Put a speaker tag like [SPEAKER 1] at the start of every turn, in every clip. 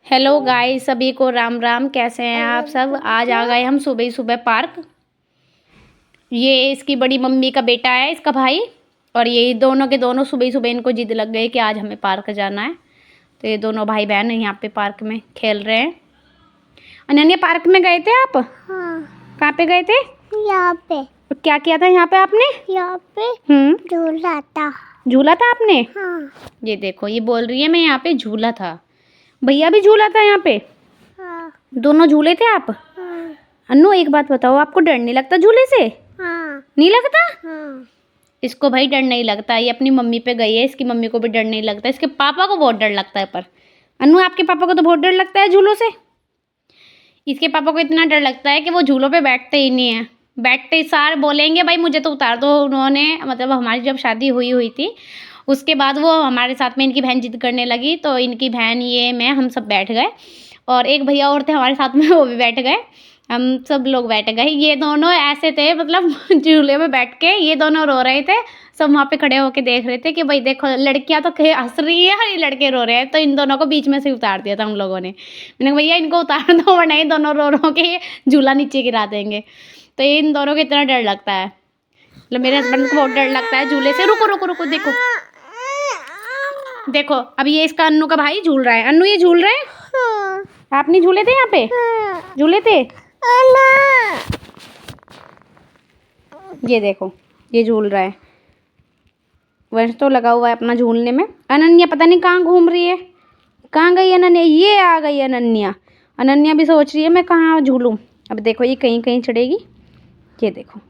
[SPEAKER 1] Hello guys, सभी को राम राम। कैसे हैं आप सब। आज आ गए हम सुबह सुबह पार्क। ये इसकी बड़ी मम्मी का बेटा है, इसका भाई, और ये दोनों के दोनों सुबह सुबह इनको जिद लग गई कि आज हमें पार्क जाना है। तो ये दोनों भाई बहन यहाँ पे पार्क में खेल रहे हैं। अनन्या, पार्क में गए थे आप?
[SPEAKER 2] हाँ।
[SPEAKER 1] कहाँ पे गए थे?
[SPEAKER 2] यहाँ पे।
[SPEAKER 1] क्या किया था यहाँ पे आपने?
[SPEAKER 2] यहाँ पे झूला था।
[SPEAKER 1] झूला था आपने?
[SPEAKER 2] हाँ।
[SPEAKER 1] ये देखो, ये बोल रही है मैं यहाँ पे झूला था। भैया भी झूला था यहाँ पे?
[SPEAKER 2] हाँ।
[SPEAKER 1] दोनों झूले थे आप?
[SPEAKER 2] हाँ।
[SPEAKER 1] अन्नू, एक बात बताओ, आपको डर नहीं लगता झूले से?
[SPEAKER 2] हाँ।
[SPEAKER 1] नहीं लगता?
[SPEAKER 2] हाँ।
[SPEAKER 1] इसको भाई डर नहीं लगता। ये अपनी मम्मी पे गई है, इसकी मम्मी को भी डर नहीं लगता। इसके पापा को बहुत डर लगता है। पर अन्नू, आपके पापा को तो बहुत डर लगता है झूलों से। इसके पापा को इतना डर लगता है कि वो झूलों पे बैठते ही नहीं है। बैठते सार बोलेंगे भाई मुझे तो उतार दो। उन्होंने मतलब हमारी जब शादी हुई थी, उसके बाद वो हमारे साथ में इनकी बहन जिद करने लगी, तो इनकी बहन, ये, मैं, हम सब बैठ गए। और एक भैया और थे हमारे साथ में, वो भी बैठ गए। हम सब लोग बैठ गए। ये दोनों ऐसे थे, मतलब झूले में बैठ के ये दोनों रो रहे थे। सब वहाँ पे खड़े होके देख रहे थे कि भाई देखो, लड़कियां तो हंस रही है और ये लड़के रो रहे हैं। तो इन दोनों को बीच में से उतार दिया था हम लोगों ने। मैंने कहा भैया इनको उतार दो, वरना ये दोनों रो रो के ये झूला नीचे गिरा देंगे। तो ये इन दोनों को इतना डर लगता है। मतलब मेरे हस्बैंड को बहुत डर लगता है झूले से। रुको रुको रुको, देखो देखो, अब ये इसका अन्नू का भाई झूल रहा है। अन्नू, ये झूल रहे हैं?
[SPEAKER 2] हाँ।
[SPEAKER 1] आप नहीं झूले थे यहाँ पे?
[SPEAKER 2] हाँ।
[SPEAKER 1] झूले थे? ये देखो, ये झूल रहा है। वैसे तो लगा हुआ है अपना झूलने में। अनन्या पता नहीं कहाँ घूम रही है। कहाँ गई अनन्या? ये आ गई अनन्या। अनन्या भी सोच रही है मैं कहाँ झूलूं। अब देखो, ये कहीं कहीं चढ़ेगी। ये देखो,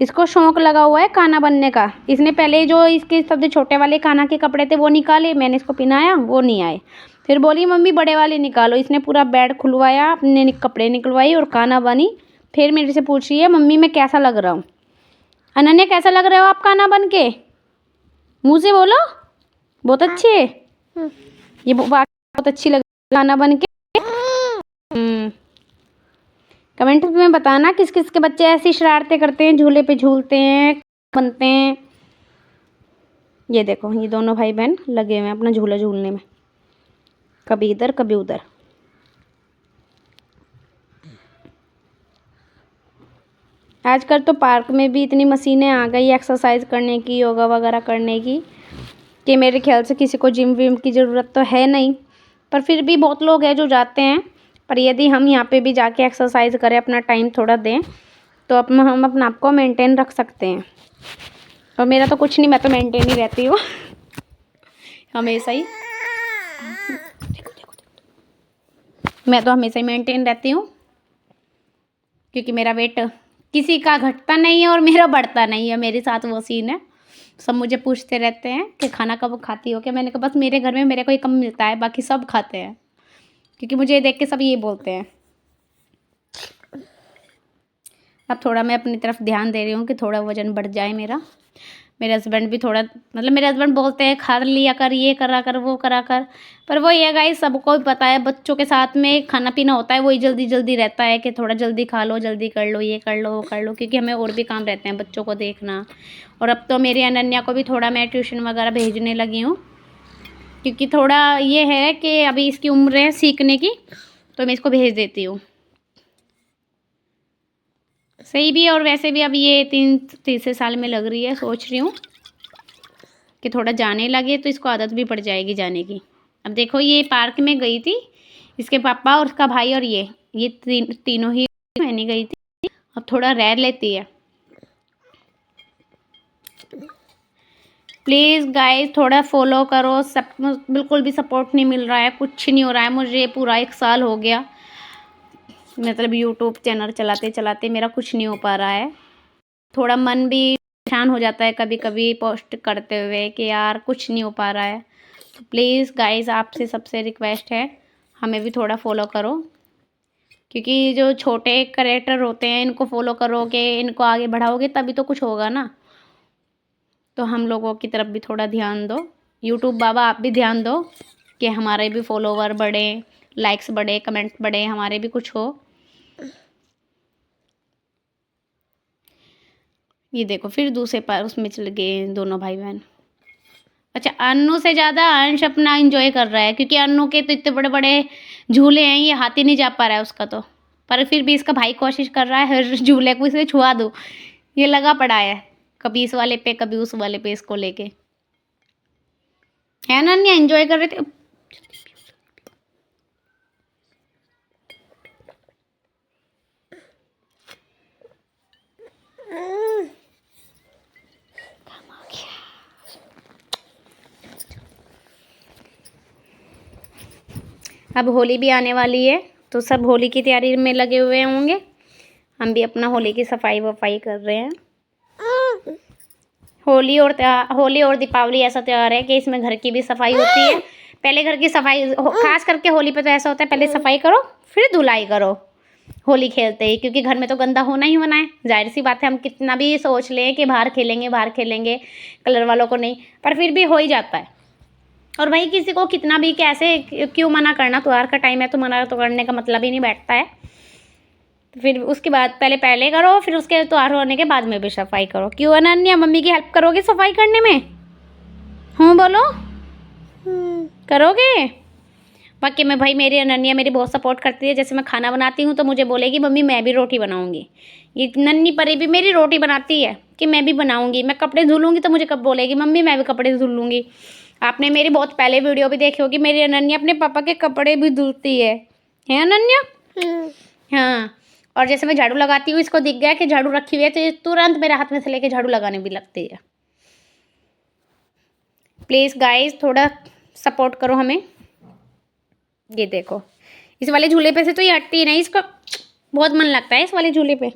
[SPEAKER 1] इसको शौक लगा हुआ है काना बनने का। इसने पहले जो इसके सबसे छोटे वाले काना के कपड़े थे वो निकाले, मैंने इसको पहनाया, वो नहीं आए। फिर बोली मम्मी बड़े वाले निकालो। इसने पूरा बेड खुलवाया, अपने कपड़े निकलवाई और काना बनी। फिर मेरे से पूछ रही है मम्मी मैं कैसा लग रहा हूँ। अनन्या, कैसा लग रहे हो आप काना बन के? मुँह से बोलो। बहुत अच्छी है ये, बहुत अच्छी लग काना बन के। कमेंट में बताना किस किस के बच्चे ऐसी शरारतें करते हैं, झूले पे झूलते हैं, बनते हैं। ये देखो, ये दोनों भाई बहन लगे हुए हैं अपना झूला झूलने में, कभी इधर कभी उधर। आजकल तो पार्क में भी इतनी मशीनें आ गई एक्सरसाइज करने की, योगा वगैरह करने की, कि मेरे ख्याल से किसी को जिम विम की ज़रूरत तो है नहीं। पर फिर भी बहुत लोग हैं जो जाते हैं। पर यदि हम यहाँ पे भी जाके एक्सरसाइज करें, अपना टाइम थोड़ा दें, तो हम अपना आप को मेंटेन रख सकते हैं। और मेरा तो कुछ नहीं, मैं तो मेंटेन ही रहती हूँ हमेशा ही। देखो देखो देखो, मैं तो हमेशा ही मेंटेन रहती हूँ, क्योंकि मेरा वेट किसी का घटता नहीं है और मेरा बढ़ता नहीं है। मेरे साथ वो सीन है। सब मुझे पूछते रहते हैं कि खाना कब खाती हो क्या। मैंने कहा बस मेरे घर में मेरे को ही कम मिलता है, बाकी सब खाते हैं, क्योंकि मुझे देख के सब ये बोलते हैं। अब थोड़ा मैं अपनी तरफ ध्यान दे रही हूँ कि थोड़ा वजन बढ़ जाए मेरा। मेरे हस्बैंड भी थोड़ा, मतलब मेरे हस्बैंड बोलते हैं खा लिया कर, ये करा कर, वो करा कर। पर वो ये गाइस, सबको भी पता है बच्चों के साथ में खाना पीना होता है, वही जल्दी जल्दी रहता है कि थोड़ा जल्दी खा लो, जल्दी कर लो, ये कर लो, वो कर लो, क्योंकि हमें और भी काम रहते हैं, बच्चों को देखना। और अब तो मेरी अनन्या को भी थोड़ा मैं ट्यूशन वगैरह भेजने लगी हूँ, क्योंकि थोड़ा ये है कि अभी इसकी उम्र है सीखने की, तो मैं इसको भेज देती हूँ। सही भी है, और वैसे भी अब ये तीसरे साल में लग रही है। सोच रही हूँ कि थोड़ा जाने लगे तो इसको आदत भी पड़ जाएगी जाने की। अब देखो, ये पार्क में गई थी, इसके पापा और उसका भाई और ये तीनों ही, मैंने गई थी। अब थोड़ा रह लेती है। प्लीज़ गाइस थोड़ा फॉलो करो। सब बिल्कुल भी सपोर्ट नहीं मिल रहा है, कुछ नहीं हो रहा है। मुझे पूरा 1 साल हो गया, मतलब यूट्यूब चैनल चलाते चलाते मेरा कुछ नहीं हो पा रहा है। थोड़ा मन भी परेशान हो जाता है कभी कभी पोस्ट करते हुए कि यार कुछ नहीं हो पा रहा है। तो प्लीज़ गाइस, आपसे सबसे रिक्वेस्ट है, हमें भी थोड़ा फॉलो करो, क्योंकि जो छोटे क्रिएटर होते हैं इनको फॉलो करोगे, इनको आगे बढ़ाओगे तभी तो कुछ होगा ना। तो हम लोगों की तरफ भी थोड़ा ध्यान दो। यूट्यूब बाबा आप भी ध्यान दो कि हमारे भी फॉलोवर बढ़े, लाइक्स बढ़े, कमेंट बढ़े, हमारे भी कुछ हो। ये देखो, फिर दूसरे पार उसमें चले गए दोनों भाई बहन। अच्छा, अन्नू से ज़्यादा अंश अपना एंजॉय कर रहा है, क्योंकि अन्नू के तो इतने बड़े बड़े झूले हैं, ये हाथ ही नहीं जा पा रहा है उसका तो। पर फिर भी इसका भाई कोशिश कर रहा है हर झूले को इसे छुआ दूँ, ये लगा पड़ा है कभी इस वाले पे कभी उस वाले पे इसको लेके। है ना अन्या, एंजॉय कर रहे थे। अब होली भी आने वाली है, तो सब होली की तैयारी में लगे हुए होंगे। हम भी अपना होली की सफाई वफाई कर रहे हैं। होली और दीपावली ऐसा त्यौहार है कि इसमें घर की भी सफाई होती है। पहले घर की सफाई, खास करके होली पे तो ऐसा होता है, पहले सफाई करो फिर धुलाई करो होली खेलते ही, क्योंकि घर में तो गंदा होना ही होना है। जाहिर सी बात है, हम कितना भी सोच लें कि बाहर खेलेंगे कलर वालों को नहीं, पर फिर भी हो ही जाता है। और वही किसी को कितना भी कैसे क्यों मना करना, त्योहार का टाइम है तो मना तो करने का मतलब ही नहीं बैठता है। तो फिर उसके बाद पहले करो, फिर उसके त्योहार होने के बाद में भी सफाई करो। क्यों अनन्या, मम्मी की हेल्प करोगे सफाई करने में? हूँ बोलो, करोगे? बाकी मैं भाई, मेरी अनन्या मेरी बहुत सपोर्ट करती है। जैसे मैं खाना बनाती हूँ तो मुझे बोलेगी मम्मी मैं भी रोटी बनाऊँगी। ये नन्ही परी भी मेरी रोटी बनाती है कि मैं भी बनाऊँगी। मैं कपड़े धुलूँगी तो मुझे कब बोलेगी मम्मी मैं भी कपड़े धुल लूँगी। आपने मेरी बहुत पहले वीडियो भी देखी होगी, मेरी अनन्या अपने पापा के कपड़े भी धुलती है अनन्या? हाँ। और जैसे मैं झाड़ू लगाती हूँ, इसको दिख गया कि झाड़ू रखी हुई है तो ये तुरंत मेरे हाथ में से लेके झाड़ू लगाने भी लगती है। प्लीज़ गाइस, थोड़ा सपोर्ट करो हमें। ये देखो, इस वाले झूले पे से तो ये हटती ही नहीं, इसका बहुत मन लगता है इस वाले झूले पे।